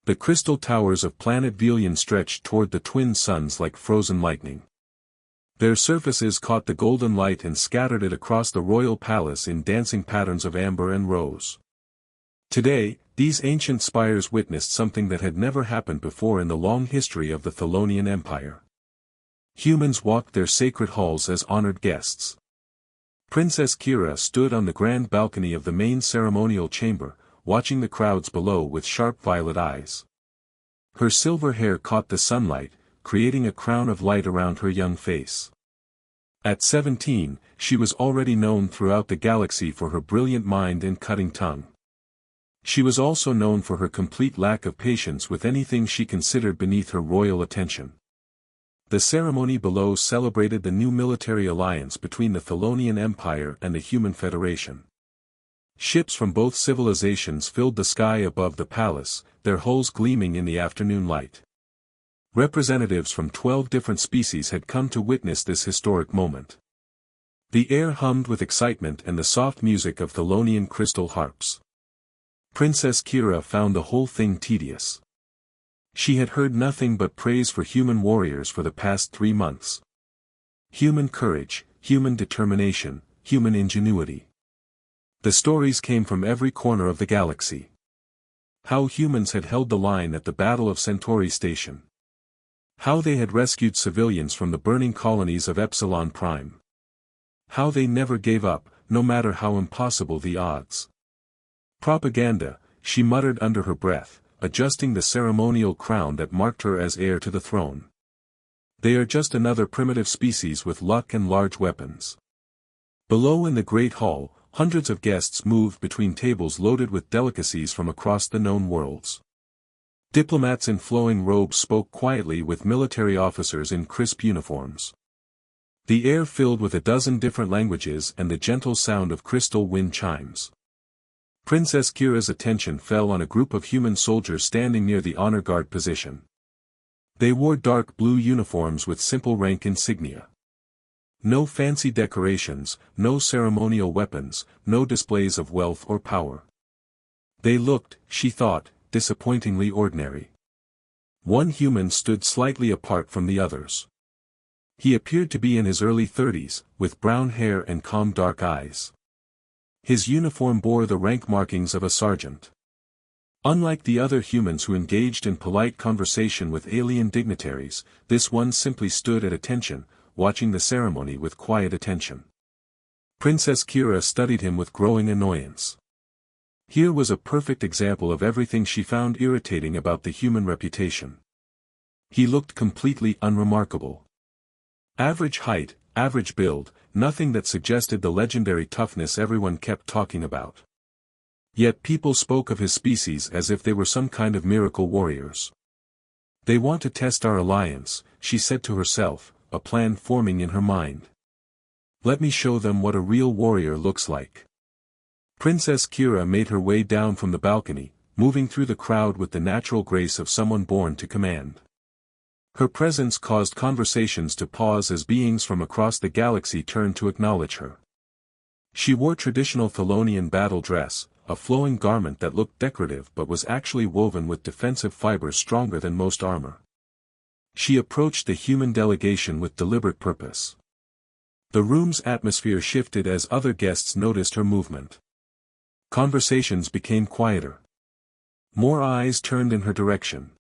The crystal towers of planet Velian stretched toward the twin suns like frozen lightning. Their surfaces caught the golden light and scattered it across the royal palace in dancing patterns of amber and rose. Today, these ancient spires witnessed something that had never happened before in the long history of the Thelonian Empire. Humans walked their sacred halls as honored guests. Princess Kira stood on the grand balcony of the main ceremonial chamber, watching the crowds below with sharp violet eyes. Her silver hair caught the sunlight, creating a crown of light around her young face. At 17, she was already known throughout the galaxy for her brilliant mind and cutting tongue. She was also known for her complete lack of patience with anything she considered beneath her royal attention. The ceremony below celebrated the new military alliance between the Thelonian Empire and the Human Federation. Ships from both civilizations filled the sky above the palace, their hulls gleaming in the afternoon light. Representatives from 12 different species had come to witness this historic moment. The air hummed with excitement and the soft music of Thelonian crystal harps. Princess Kira found the whole thing tedious. She had heard nothing but praise for human warriors for the past 3 months. Human courage, human determination, human ingenuity. The stories came from every corner of the galaxy. How humans had held the line at the Battle of Centauri Station. How they had rescued civilians from the burning colonies of Epsilon Prime. How they never gave up, no matter how impossible the odds. Propaganda, she muttered under her breath, adjusting the ceremonial crown that marked her as heir to the throne. They are just another primitive species with luck and large weapons. Below in the Great Hall, hundreds of guests moved between tables loaded with delicacies from across the known worlds. Diplomats in flowing robes spoke quietly with military officers in crisp uniforms. The air filled with a dozen different languages and the gentle sound of crystal wind chimes. Princess Kira's attention fell on a group of human soldiers standing near the honor guard position. They wore dark blue uniforms with simple rank insignia. No fancy decorations, no ceremonial weapons, no displays of wealth or power. They looked, she thought, disappointingly ordinary. One human stood slightly apart from the others. He appeared to be in his early 30s, with brown hair and calm dark eyes. His uniform bore the rank markings of a sergeant. Unlike the other humans who engaged in polite conversation with alien dignitaries, this one simply stood at attention, watching the ceremony with quiet attention. Princess Kira studied him with growing annoyance. Here was a perfect example of everything she found irritating about the human reputation. He looked completely unremarkable. Average height, average build, nothing that suggested the legendary toughness everyone kept talking about. Yet people spoke of his species as if they were some kind of miracle warriors. They want to test our alliance, she said to herself, a plan forming in her mind. Let me show them what a real warrior looks like. Princess Kira made her way down from the balcony, moving through the crowd with the natural grace of someone born to command. Her presence caused conversations to pause as beings from across the galaxy turned to acknowledge her. She wore traditional Thelonian battle dress, a flowing garment that looked decorative but was actually woven with defensive fibers stronger than most armor. She approached the human delegation with deliberate purpose. The room's atmosphere shifted as other guests noticed her movement. Conversations became quieter. More eyes turned in her direction.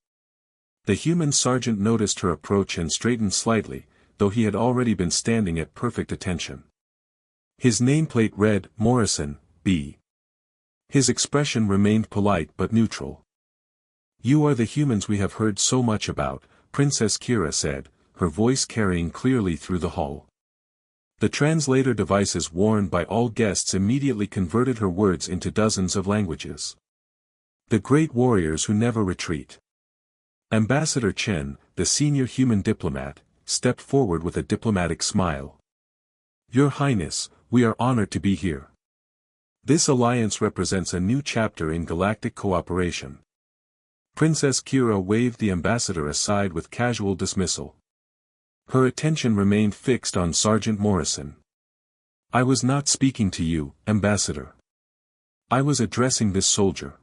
The human sergeant noticed her approach and straightened slightly, though he had already been standing at perfect attention. His nameplate read, Morrison, B. His expression remained polite but neutral. You are the humans we have heard so much about, Princess Kira said, her voice carrying clearly through the hall. The translator devices worn by all guests immediately converted her words into dozens of languages. The great warriors who never retreat. Ambassador Chen, the senior human diplomat, stepped forward with a diplomatic smile. Your Highness, we are honored to be here. This alliance represents a new chapter in galactic cooperation. Princess Kira waved the ambassador aside with casual dismissal. Her attention remained fixed on Sergeant Morrison. I was not speaking to you, Ambassador. I was addressing this soldier.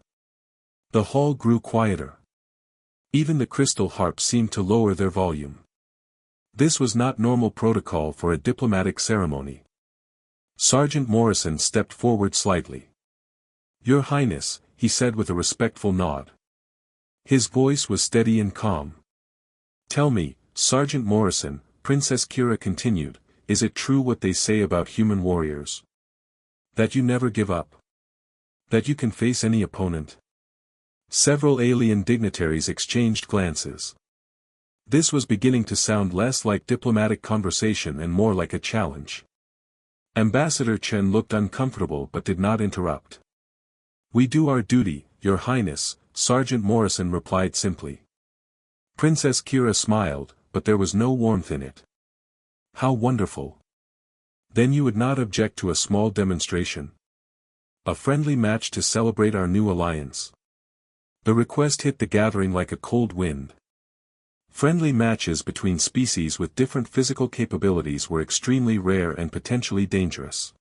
The hall grew quieter. Even the crystal harps seemed to lower their volume. This was not normal protocol for a diplomatic ceremony. Sergeant Morrison stepped forward slightly. "Your Highness," he said with a respectful nod. His voice was steady and calm. "Tell me, Sergeant Morrison," Princess Kira continued, "is it true what they say about human warriors? That you never give up? That you can face any opponent?" Several alien dignitaries exchanged glances. This was beginning to sound less like diplomatic conversation and more like a challenge. Ambassador Chen looked uncomfortable but did not interrupt. "We do our duty, Your Highness," Sergeant Morrison replied simply. Princess Kira smiled, but there was no warmth in it. "How wonderful. Then you would not object to a small demonstration? A friendly match to celebrate our new alliance?" The request hit the gathering like a cold wind. Friendly matches between species with different physical capabilities were extremely rare and potentially dangerous.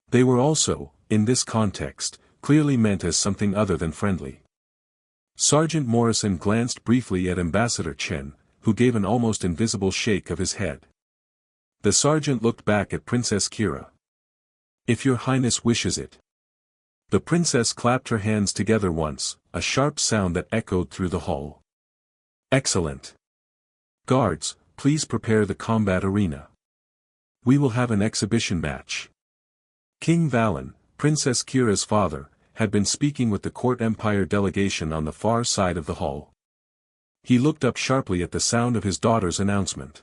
They were also, in this context, clearly meant as something other than friendly. Sergeant Morrison glanced briefly at Ambassador Chen, who gave an almost invisible shake of his head. The sergeant looked back at Princess Kira. "If Your Highness wishes it." The princess clapped her hands together once, a sharp sound that echoed through the hall. "Excellent. Guards, please prepare the combat arena. We will have an exhibition match." King Valen, Princess Kira's father, had been speaking with the court empire delegation on the far side of the hall. He looked up sharply at the sound of his daughter's announcement.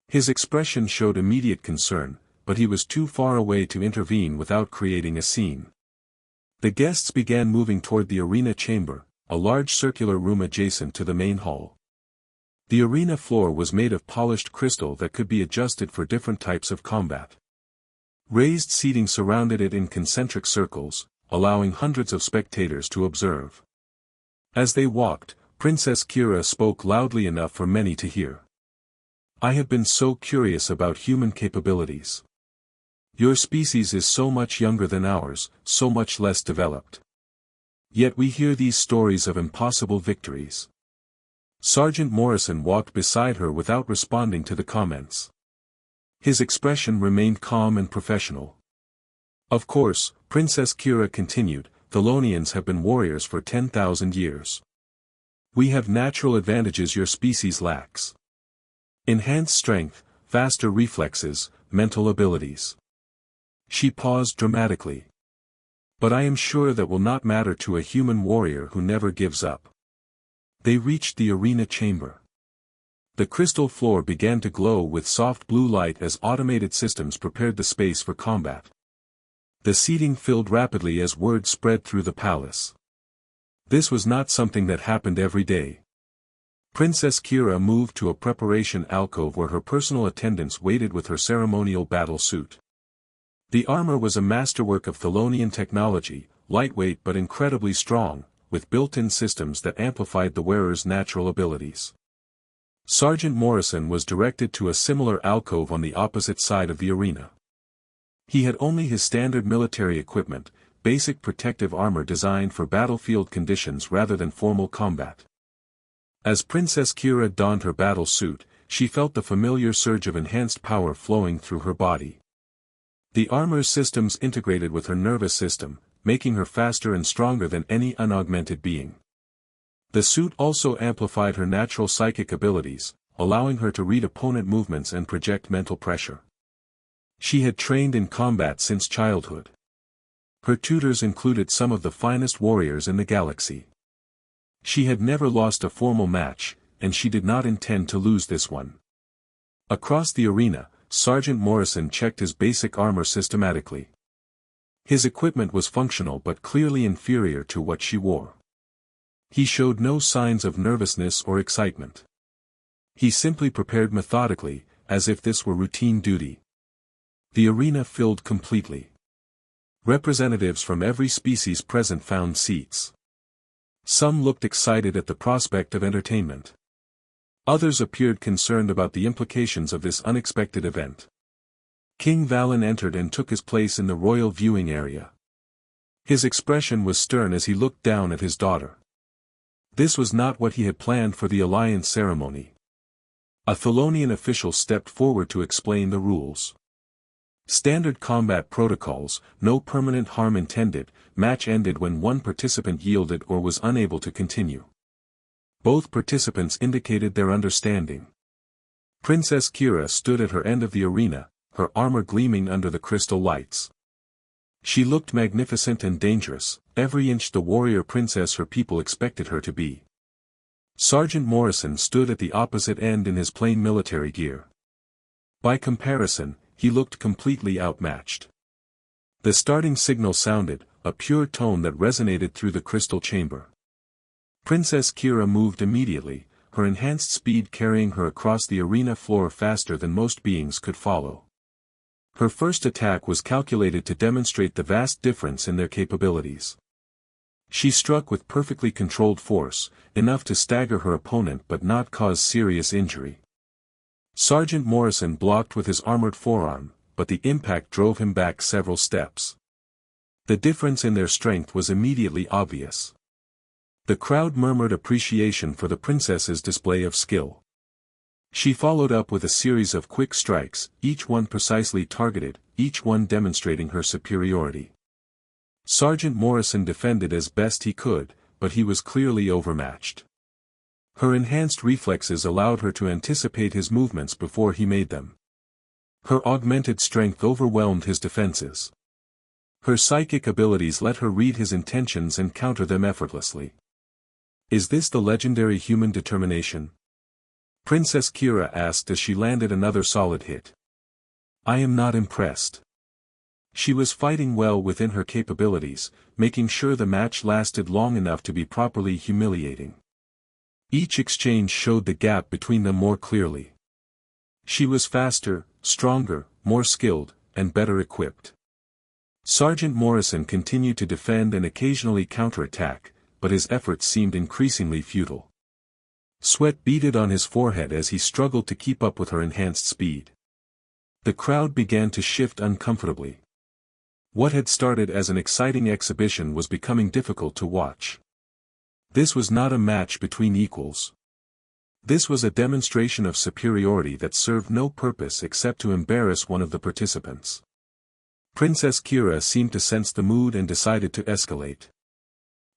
His expression showed immediate concern, but he was too far away to intervene without creating a scene. The guests began moving toward the arena chamber, a large circular room adjacent to the main hall. The arena floor was made of polished crystal that could be adjusted for different types of combat. Raised seating surrounded it in concentric circles, allowing hundreds of spectators to observe. As they walked, Princess Kira spoke loudly enough for many to hear. "I have been so curious about human capabilities. Your species is so much younger than ours, so much less developed. Yet we hear these stories of impossible victories." Sergeant Morrison walked beside her without responding to the comments. His expression remained calm and professional. "Of course," Princess Kira continued, "Thelonians have been warriors for 10,000 years. We have natural advantages your species lacks. Enhanced strength, faster reflexes, mental abilities." She paused dramatically. "But I am sure that will not matter to a human warrior who never gives up." They reached the arena chamber. The crystal floor began to glow with soft blue light as automated systems prepared the space for combat. The seating filled rapidly as word spread through the palace. This was not something that happened every day. Princess Kira moved to a preparation alcove where her personal attendants waited with her ceremonial battle suit. The armor was a masterwork of Thelonian technology, lightweight but incredibly strong, with built-in systems that amplified the wearer's natural abilities. Sergeant Morrison was directed to a similar alcove on the opposite side of the arena. He had only his standard military equipment, basic protective armor designed for battlefield conditions rather than formal combat. As Princess Kira donned her battle suit, she felt the familiar surge of enhanced power flowing through her body. The armor's systems integrated with her nervous system, making her faster and stronger than any unaugmented being. The suit also amplified her natural psychic abilities, allowing her to read opponent movements and project mental pressure. She had trained in combat since childhood. Her tutors included some of the finest warriors in the galaxy. She had never lost a formal match, and she did not intend to lose this one. Across the arena, Sergeant Morrison checked his basic armor systematically. His equipment was functional but clearly inferior to what she wore. He showed no signs of nervousness or excitement. He simply prepared methodically, as if this were routine duty. The arena filled completely. Representatives from every species present found seats. Some looked excited at the prospect of entertainment. Others appeared concerned about the implications of this unexpected event. King Valen entered and took his place in the royal viewing area. His expression was stern as he looked down at his daughter. This was not what he had planned for the alliance ceremony. A Thelonian official stepped forward to explain the rules. Standard combat protocols, no permanent harm intended, match ended when one participant yielded or was unable to continue. Both participants indicated their understanding. Princess Kira stood at her end of the arena, her armor gleaming under the crystal lights. She looked magnificent and dangerous, every inch the warrior princess her people expected her to be. Sergeant Morrison stood at the opposite end in his plain military gear. By comparison, he looked completely outmatched. The starting signal sounded, a pure tone that resonated through the crystal chamber. Princess Kira moved immediately, her enhanced speed carrying her across the arena floor faster than most beings could follow. Her first attack was calculated to demonstrate the vast difference in their capabilities. She struck with perfectly controlled force, enough to stagger her opponent but not cause serious injury. Sergeant Morrison blocked with his armored forearm, but the impact drove him back several steps. The difference in their strength was immediately obvious. The crowd murmured appreciation for the princess's display of skill. She followed up with a series of quick strikes, each one precisely targeted, each one demonstrating her superiority. Sergeant Morrison defended as best he could, but he was clearly overmatched. Her enhanced reflexes allowed her to anticipate his movements before he made them. Her augmented strength overwhelmed his defenses. Her psychic abilities let her read his intentions and counter them effortlessly. Is this the legendary human determination? Princess Kira asked as she landed another solid hit. I am not impressed. She was fighting well within her capabilities, making sure the match lasted long enough to be properly humiliating. Each exchange showed the gap between them more clearly. She was faster, stronger, more skilled, and better equipped. Sergeant Morrison continued to defend and occasionally counterattack, but his efforts seemed increasingly futile. Sweat beaded on his forehead as he struggled to keep up with her enhanced speed. The crowd began to shift uncomfortably. What had started as an exciting exhibition was becoming difficult to watch. This was not a match between equals. This was a demonstration of superiority that served no purpose except to embarrass one of the participants. Princess Kira seemed to sense the mood and decided to escalate.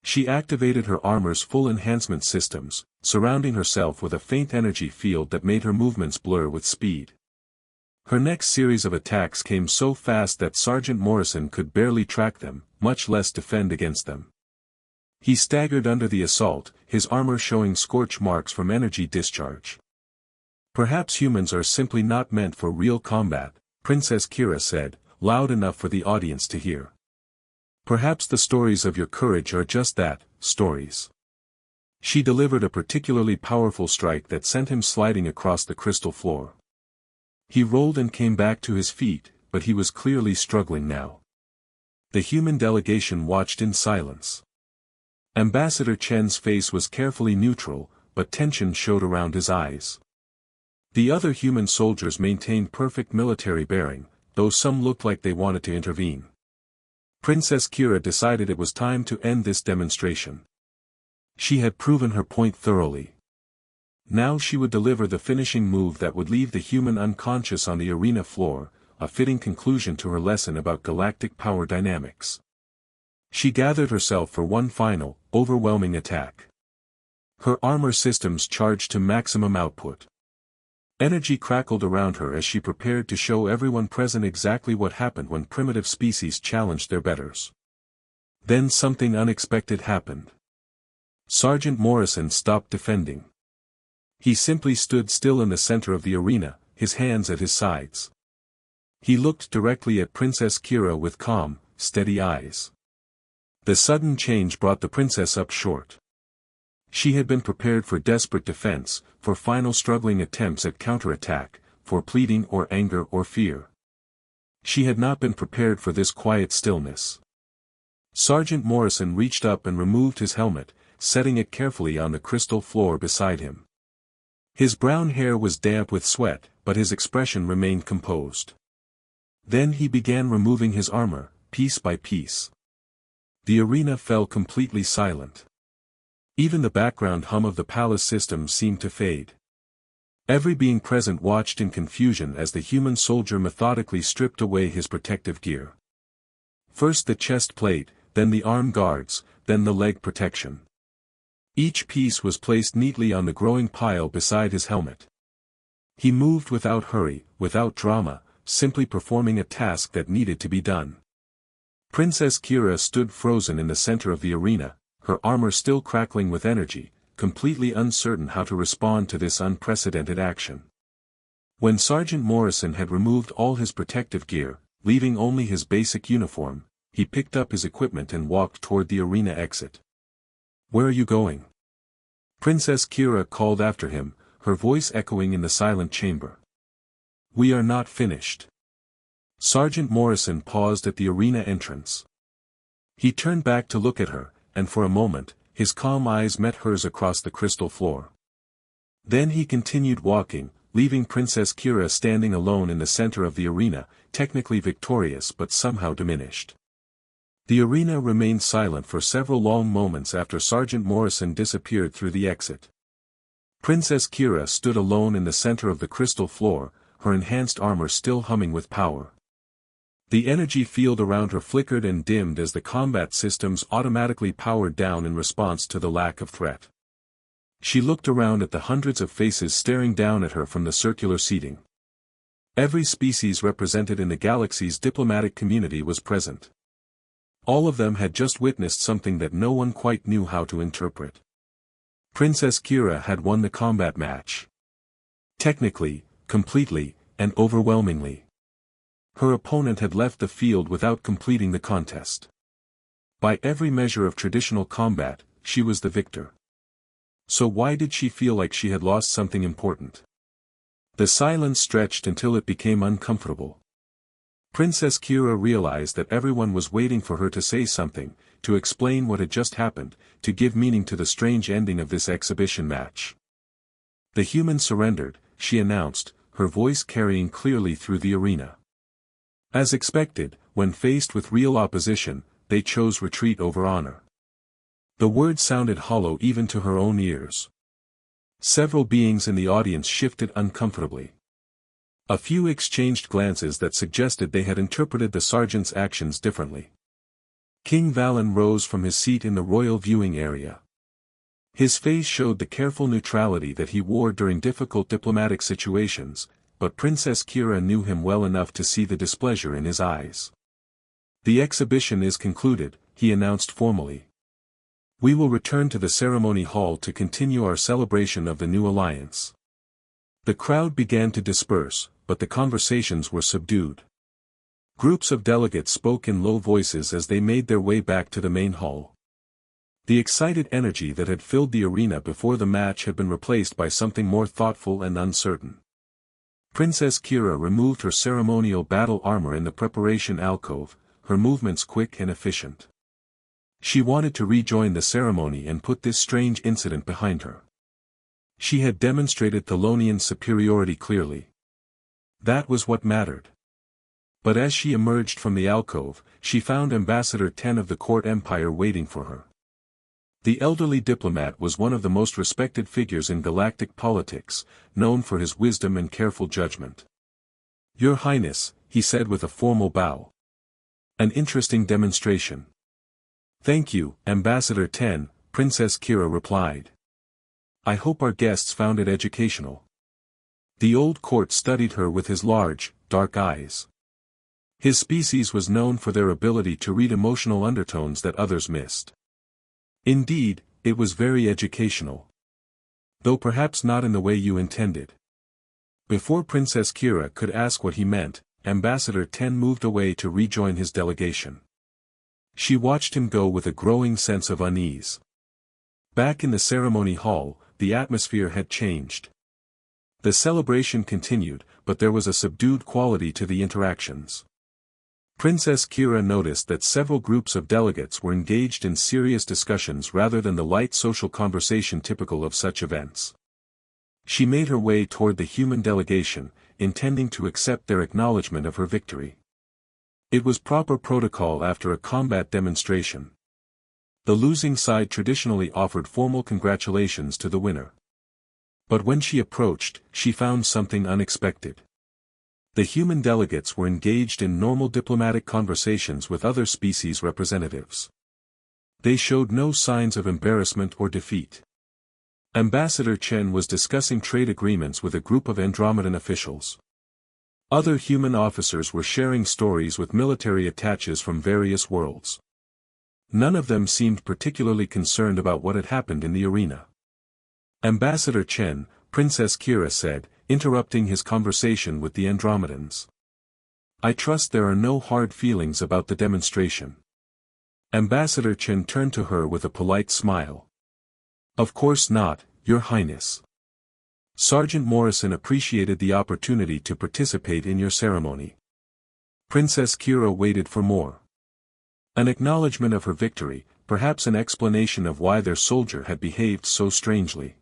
She activated her armor's full enhancement systems, surrounding herself with a faint energy field that made her movements blur with speed. Her next series of attacks came so fast that Sergeant Morrison could barely track them, much less defend against them. He staggered under the assault, his armor showing scorch marks from energy discharge. Perhaps humans are simply not meant for real combat, Princess Kira said, loud enough for the audience to hear. Perhaps the stories of your courage are just that, stories. She delivered a particularly powerful strike that sent him sliding across the crystal floor. He rolled and came back to his feet, but he was clearly struggling now. The human delegation watched in silence. Ambassador Chen's face was carefully neutral, but tension showed around his eyes. The other human soldiers maintained perfect military bearing, though some looked like they wanted to intervene. Princess Kira decided it was time to end this demonstration. She had proven her point thoroughly. Now she would deliver the finishing move that would leave the human unconscious on the arena floor, a fitting conclusion to her lesson about galactic power dynamics. She gathered herself for one final, overwhelming attack. Her armor systems charged to maximum output. Energy crackled around her as she prepared to show everyone present exactly what happened when primitive species challenged their betters. Then something unexpected happened. Sergeant Morrison stopped defending. He simply stood still in the center of the arena, his hands at his sides. He looked directly at Princess Kira with calm, steady eyes. The sudden change brought the princess up short. She had been prepared for desperate defense, for final struggling attempts at counterattack, for pleading or anger or fear. She had not been prepared for this quiet stillness. Sergeant Morrison reached up and removed his helmet, setting it carefully on the crystal floor beside him. His brown hair was damp with sweat, but his expression remained composed. Then he began removing his armor, piece by piece. The arena fell completely silent. Even the background hum of the palace system seemed to fade. Every being present watched in confusion as the human soldier methodically stripped away his protective gear. First the chest plate, then the arm guards, then the leg protection. Each piece was placed neatly on the growing pile beside his helmet. He moved without hurry, without drama, simply performing a task that needed to be done. Princess Kira stood frozen in the center of the arena, her armor still crackling with energy, completely uncertain how to respond to this unprecedented action. When Sergeant Morrison had removed all his protective gear, leaving only his basic uniform, he picked up his equipment and walked toward the arena exit. "Where are you going?" Princess Kira called after him, her voice echoing in the silent chamber. "We are not finished." Sergeant Morrison paused at the arena entrance. He turned back to look at her, and for a moment, his calm eyes met hers across the crystal floor. Then he continued walking, leaving Princess Kira standing alone in the center of the arena, technically victorious but somehow diminished. The arena remained silent for several long moments after Sergeant Morrison disappeared through the exit. Princess Kira stood alone in the center of the crystal floor, her enhanced armor still humming with power. The energy field around her flickered and dimmed as the combat systems automatically powered down in response to the lack of threat. She looked around at the hundreds of faces staring down at her from the circular seating. Every species represented in the galaxy's diplomatic community was present. All of them had just witnessed something that no one quite knew how to interpret. Princess Kira had won the combat match. Technically, completely, and overwhelmingly. Her opponent had left the field without completing the contest. By every measure of traditional combat, she was the victor. So why did she feel like she had lost something important? The silence stretched until it became uncomfortable. Princess Kira realized that everyone was waiting for her to say something, to explain what had just happened, to give meaning to the strange ending of this exhibition match. "The humans surrendered," she announced, her voice carrying clearly through the arena. As expected, when faced with real opposition, they chose retreat over honor. The word sounded hollow even to her own ears. Several beings in the audience shifted uncomfortably. A few exchanged glances that suggested they had interpreted the sergeant's actions differently. King Valen rose from his seat in the royal viewing area. His face showed the careful neutrality that he wore during difficult diplomatic situations, but Princess Kira knew him well enough to see the displeasure in his eyes. "The exhibition is concluded," he announced formally. "We will return to the ceremony hall to continue our celebration of the new alliance." The crowd began to disperse, but the conversations were subdued. Groups of delegates spoke in low voices as they made their way back to the main hall. The excited energy that had filled the arena before the match had been replaced by something more thoughtful and uncertain. Princess Kira removed her ceremonial battle armor in the preparation alcove, her movements quick and efficient. She wanted to rejoin the ceremony and put this strange incident behind her. She had demonstrated Thelonian superiority clearly. That was what mattered. But as she emerged from the alcove, she found Ambassador 10 of the Court Empire waiting for her. The elderly diplomat was one of the most respected figures in galactic politics, known for his wisdom and careful judgment. "Your Highness," he said with a formal bow. "An interesting demonstration." "Thank you, Ambassador 10, Princess Kira replied. "I hope our guests found it educational." The old court studied her with his large, dark eyes. His species was known for their ability to read emotional undertones that others missed. Indeed, it was very educational. Though perhaps not in the way you intended. Before Princess Kira could ask what he meant, Ambassador 10 moved away to rejoin his delegation. She watched him go with a growing sense of unease. Back in the ceremony hall, the atmosphere had changed. The celebration continued, but there was a subdued quality to the interactions. Princess Kira noticed that several groups of delegates were engaged in serious discussions rather than the light social conversation typical of such events. She made her way toward the human delegation, intending to accept their acknowledgement of her victory. It was proper protocol after a combat demonstration. The losing side traditionally offered formal congratulations to the winner. But when she approached, she found something unexpected. The human delegates were engaged in normal diplomatic conversations with other species representatives. They showed no signs of embarrassment or defeat. Ambassador Chen was discussing trade agreements with a group of Andromedan officials. Other human officers were sharing stories with military attaches from various worlds. None of them seemed particularly concerned about what had happened in the arena. Ambassador Chen, Princess Kira said, interrupting his conversation with the Andromedans. I trust there are no hard feelings about the demonstration. Ambassador Chen turned to her with a polite smile. Of course not, Your Highness. Sergeant Morrison appreciated the opportunity to participate in your ceremony. Princess Kira waited for more. An acknowledgement of her victory, perhaps an explanation of why their soldier had behaved so strangely.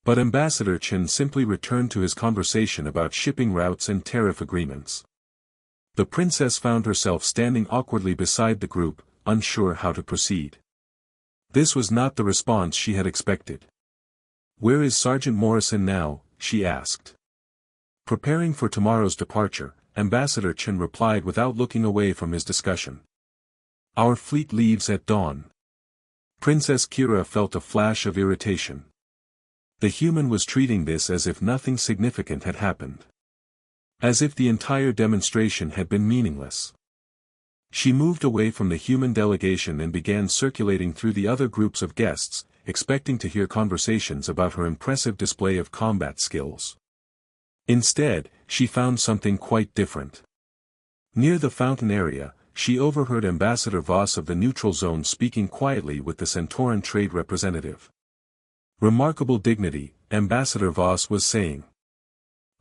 But Ambassador Chen simply returned to his conversation about shipping routes and tariff agreements. The princess found herself standing awkwardly beside the group, unsure how to proceed. This was not the response she had expected. Where is Sergeant Morrison now? She asked. Preparing for tomorrow's departure, Ambassador Chen replied without looking away from his discussion. Our fleet leaves at dawn. Princess Kira felt a flash of irritation. The human was treating this as if nothing significant had happened. As if the entire demonstration had been meaningless. She moved away from the human delegation and began circulating through the other groups of guests, expecting to hear conversations about her impressive display of combat skills. Instead, she found something quite different. Near the fountain area, she overheard Ambassador Voss of the neutral zone speaking quietly with the Centauran trade representative. Remarkable dignity, Ambassador Voss was saying.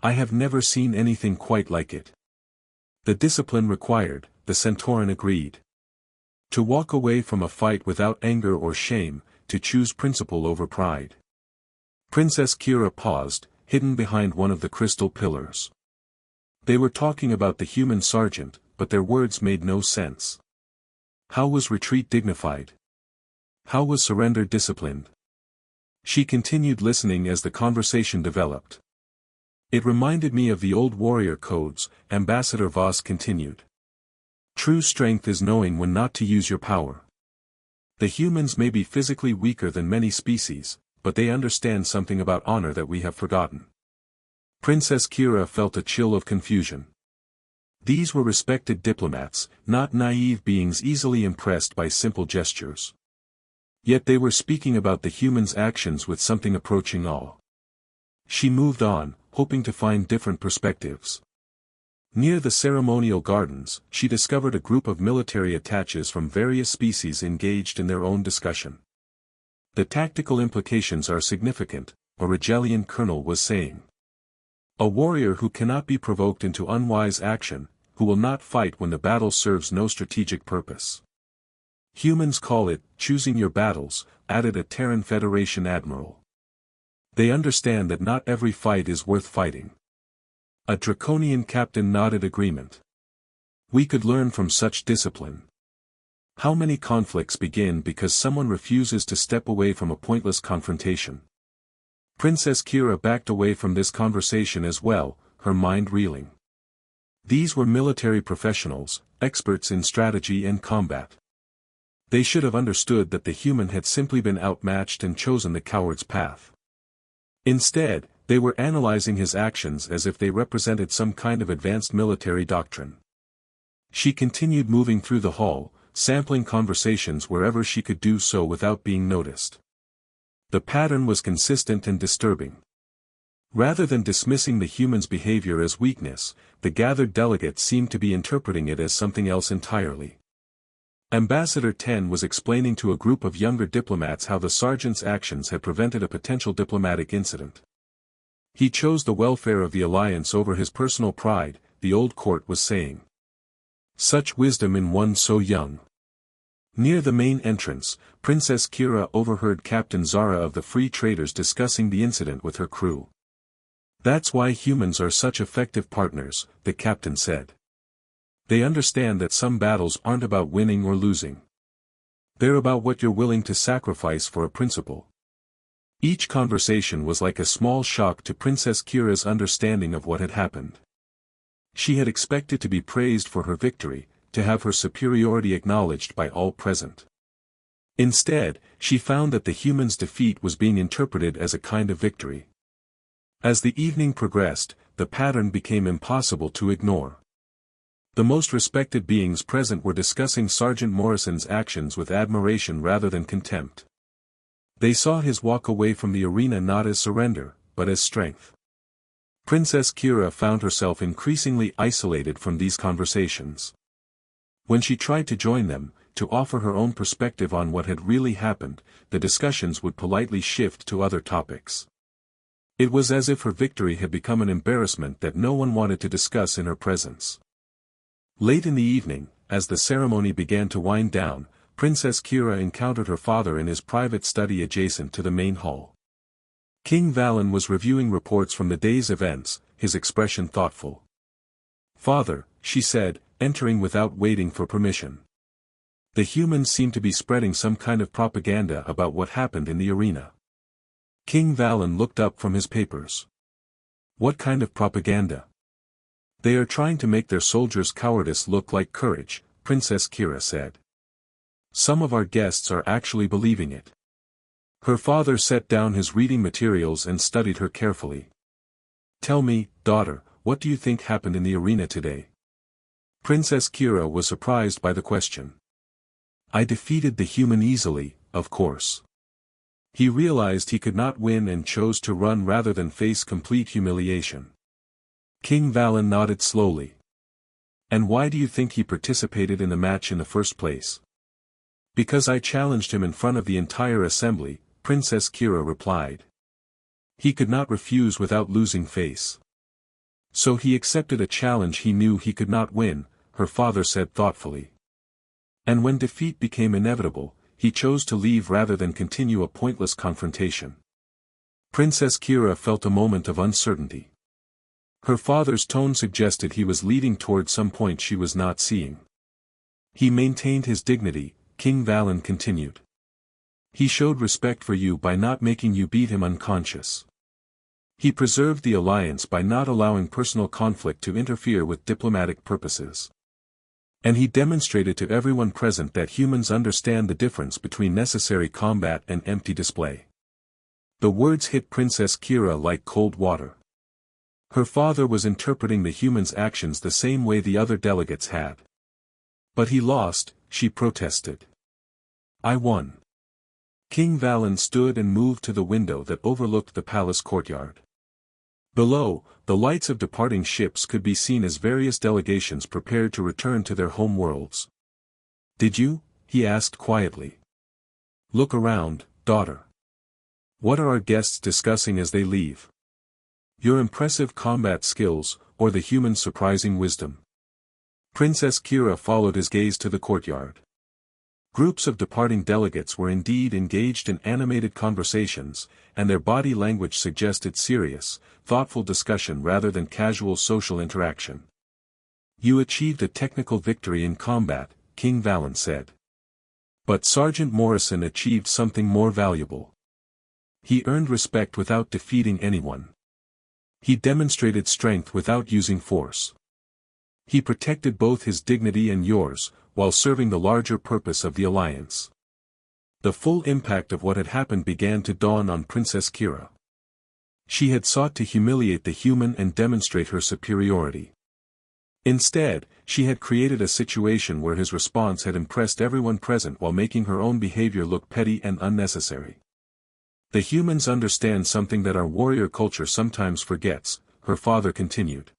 I have never seen anything quite like it. The discipline required, the Centauran agreed. To walk away from a fight without anger or shame, to choose principle over pride. Princess Kira paused, hidden behind one of the crystal pillars. They were talking about the human sergeant, but their words made no sense. How was retreat dignified? How was surrender disciplined? She continued listening as the conversation developed. It reminded me of the old warrior codes, Ambassador Voss continued. True strength is knowing when not to use your power. The humans may be physically weaker than many species, but they understand something about honor that we have forgotten. Princess Kira felt a chill of confusion. These were respected diplomats, not naive beings easily impressed by simple gestures. Yet they were speaking about the human's actions with something approaching awe. She moved on, hoping to find different perspectives. Near the ceremonial gardens, she discovered a group of military attaches from various species engaged in their own discussion. The tactical implications are significant, a Regelian colonel was saying. A warrior who cannot be provoked into unwise action, who will not fight when the battle serves no strategic purpose. Humans call it, choosing your battles, added a Terran Federation admiral. They understand that not every fight is worth fighting. A draconian captain nodded agreement. We could learn from such discipline. How many conflicts begin because someone refuses to step away from a pointless confrontation? Princess Kira backed away from this conversation as well, her mind reeling. These were military professionals, experts in strategy and combat. They should have understood that the human had simply been outmatched and chosen the coward's path. Instead, they were analyzing his actions as if they represented some kind of advanced military doctrine. She continued moving through the hall, sampling conversations wherever she could do so without being noticed. The pattern was consistent and disturbing. Rather than dismissing the human's behavior as weakness, the gathered delegates seemed to be interpreting it as something else entirely. Ambassador Ten was explaining to a group of younger diplomats how the sergeant's actions had prevented a potential diplomatic incident. He chose the welfare of the alliance over his personal pride, the old court was saying. Such wisdom in one so young. Near the main entrance, Princess Kira overheard Captain Zara of the Free Traders discussing the incident with her crew. That's why humans are such effective partners, the captain said. They understand that some battles aren't about winning or losing. They're about what you're willing to sacrifice for a principle. Each conversation was like a small shock to Princess Kira's understanding of what had happened. She had expected to be praised for her victory, to have her superiority acknowledged by all present. Instead, she found that the human's defeat was being interpreted as a kind of victory. As the evening progressed, the pattern became impossible to ignore. The most respected beings present were discussing Sergeant Morrison's actions with admiration rather than contempt. They saw his walk away from the arena not as surrender, but as strength. Princess Kira found herself increasingly isolated from these conversations. When she tried to join them, to offer her own perspective on what had really happened, the discussions would politely shift to other topics. It was as if her victory had become an embarrassment that no one wanted to discuss in her presence. Late in the evening, as the ceremony began to wind down, Princess Kira encountered her father in his private study adjacent to the main hall. King Valen was reviewing reports from the day's events, his expression thoughtful. "Father," she said, entering without waiting for permission. "The humans seem to be spreading some kind of propaganda about what happened in the arena." King Valen looked up from his papers. "What kind of propaganda?" "They are trying to make their soldiers' cowardice look like courage," Princess Kira said. "Some of our guests are actually believing it." Her father set down his reading materials and studied her carefully. "Tell me, daughter, what do you think happened in the arena today?" Princess Kira was surprised by the question. "I defeated the human easily, of course." He realized he could not win and chose to run rather than face complete humiliation. King Valen nodded slowly. "And why do you think he participated in the match in the first place?" "Because I challenged him in front of the entire assembly," Princess Kira replied. He could not refuse without losing face. "So he accepted a challenge he knew he could not win," her father said thoughtfully. "And when defeat became inevitable, he chose to leave rather than continue a pointless confrontation." Princess Kira felt a moment of uncertainty. Her father's tone suggested he was leading toward some point she was not seeing. "He maintained his dignity," King Valen continued. "He showed respect for you by not making you beat him unconscious. He preserved the alliance by not allowing personal conflict to interfere with diplomatic purposes. And he demonstrated to everyone present that humans understand the difference between necessary combat and empty display." The words hit Princess Kira like cold water. Her father was interpreting the humans' actions the same way the other delegates had. "But he lost," she protested. "I won." King Valen stood and moved to the window that overlooked the palace courtyard. Below, the lights of departing ships could be seen as various delegations prepared to return to their home worlds. "Did you?" he asked quietly. "Look around, daughter. What are our guests discussing as they leave? Your impressive combat skills, or the human's surprising wisdom?" Princess Kira followed his gaze to the courtyard. Groups of departing delegates were indeed engaged in animated conversations, and their body language suggested serious, thoughtful discussion rather than casual social interaction. "You achieved a technical victory in combat," King Valen said. "But Sergeant Morrison achieved something more valuable. He earned respect without defeating anyone. He demonstrated strength without using force. He protected both his dignity and yours, while serving the larger purpose of the alliance." The full impact of what had happened began to dawn on Princess Kira. She had sought to humiliate the human and demonstrate her superiority. Instead, she had created a situation where his response had impressed everyone present while making her own behavior look petty and unnecessary. "The humans understand something that our warrior culture sometimes forgets," her father continued.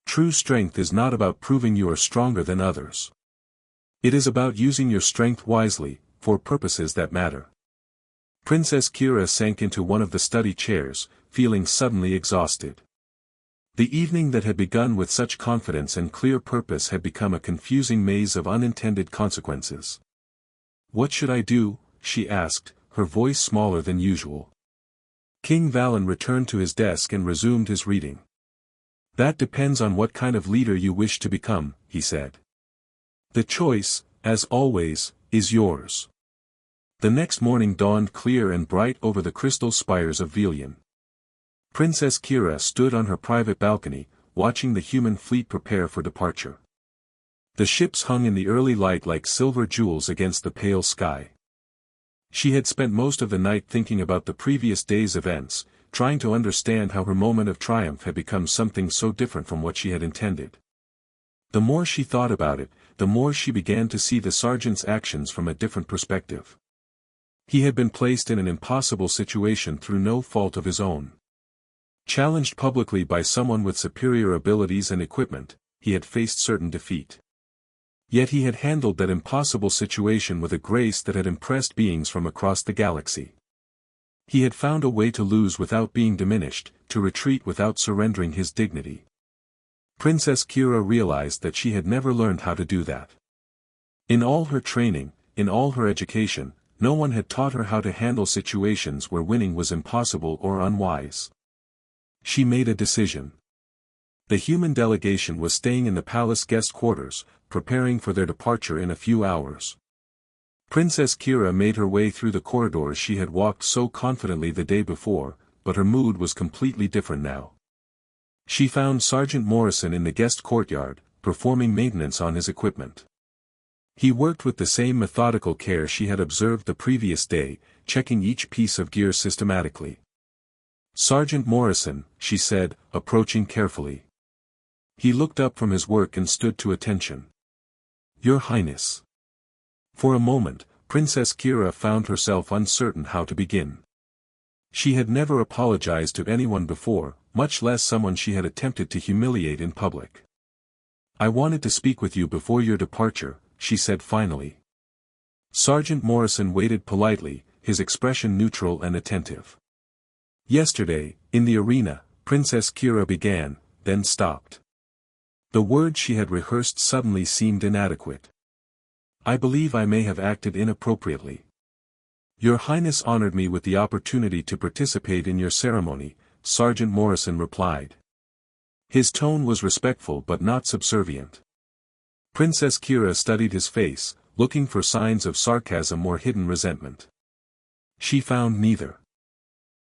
"True strength is not about proving you are stronger than others. It is about using your strength wisely, for purposes that matter." Princess Kira sank into one of the study chairs, feeling suddenly exhausted. The evening that had begun with such confidence and clear purpose had become a confusing maze of unintended consequences. "What should I do?" she asked, her voice smaller than usual. King Valen returned to his desk and resumed his reading. "That depends on what kind of leader you wish to become," he said. "The choice, as always, is yours." The next morning dawned clear and bright over the crystal spires of Velian. Princess Kira stood on her private balcony, watching the human fleet prepare for departure. The ships hung in the early light like silver jewels against the pale sky. She had spent most of the night thinking about the previous day's events, trying to understand how her moment of triumph had become something so different from what she had intended. The more she thought about it, the more she began to see the sergeant's actions from a different perspective. He had been placed in an impossible situation through no fault of his own. Challenged publicly by someone with superior abilities and equipment, he had faced certain defeat. Yet he had handled that impossible situation with a grace that had impressed beings from across the galaxy. He had found a way to lose without being diminished, to retreat without surrendering his dignity. Princess Kira realized that she had never learned how to do that. In all her training, in all her education, no one had taught her how to handle situations where winning was impossible or unwise. She made a decision. The human delegation was staying in the palace guest quarters, preparing for their departure in a few hours. Princess Kira made her way through the corridors she had walked so confidently the day before, but her mood was completely different now. She found Sergeant Morrison in the guest courtyard, performing maintenance on his equipment. He worked with the same methodical care she had observed the previous day, checking each piece of gear systematically. "Sergeant Morrison," she said, approaching carefully. He looked up from his work and stood to attention. "Your Highness." For a moment, Princess Kira found herself uncertain how to begin. She had never apologized to anyone before, much less someone she had attempted to humiliate in public. "I wanted to speak with you before your departure," she said finally. Sergeant Morrison waited politely, his expression neutral and attentive. "Yesterday, in the arena," Princess Kira began, then stopped. The words she had rehearsed suddenly seemed inadequate. "I believe I may have acted inappropriately. Your Highness honored me with the opportunity to participate in your ceremony," Sergeant Morrison replied. His tone was respectful but not subservient. Princess Kira studied his face, looking for signs of sarcasm or hidden resentment. She found neither.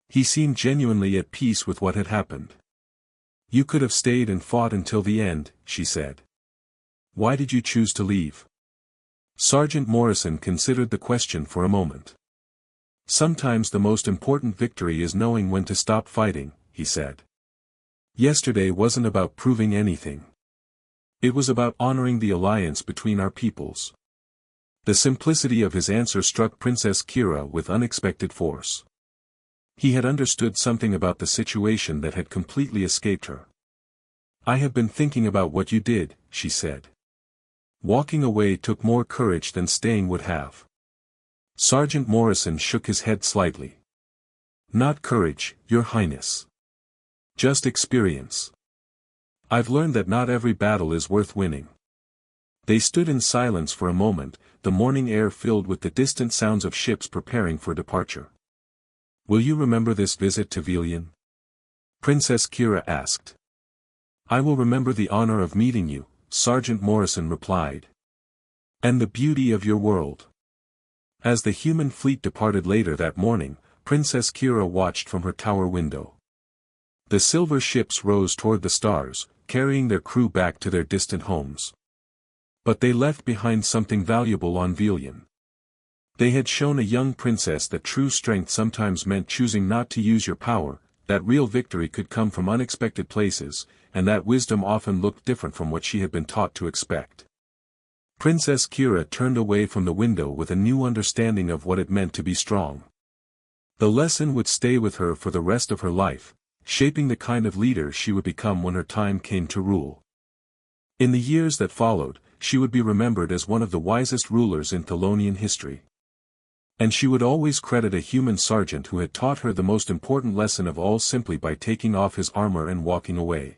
He seemed genuinely at peace with what had happened. "You could have stayed and fought until the end," she said. "Why did you choose to leave?" Sergeant Morrison considered the question for a moment. "Sometimes the most important victory is knowing when to stop fighting," he said. "Yesterday wasn't about proving anything. It was about honoring the alliance between our peoples." The simplicity of his answer struck Princess Kira with unexpected force. He had understood something about the situation that had completely escaped her. "I have been thinking about what you did," she said. "Walking away took more courage than staying would have." Sergeant Morrison shook his head slightly. "Not courage, Your Highness. Just experience. I've learned that not every battle is worth winning." They stood in silence for a moment, the morning air filled with the distant sounds of ships preparing for departure. "Will you remember this visit to Velian?" Princess Kira asked. "I will remember the honor of meeting you," Sergeant Morrison replied. "And the beauty of your world." As the human fleet departed later that morning, Princess Kira watched from her tower window. The silver ships rose toward the stars, carrying their crew back to their distant homes. But they left behind something valuable on Velian. They had shown a young princess that true strength sometimes meant choosing not to use your power, that real victory could come from unexpected places, and that wisdom often looked different from what she had been taught to expect. Princess Kira turned away from the window with a new understanding of what it meant to be strong. The lesson would stay with her for the rest of her life, shaping the kind of leader she would become when her time came to rule. In the years that followed, she would be remembered as one of the wisest rulers in Thelonian history. And she would always credit a human sergeant who had taught her the most important lesson of all simply by taking off his armor and walking away.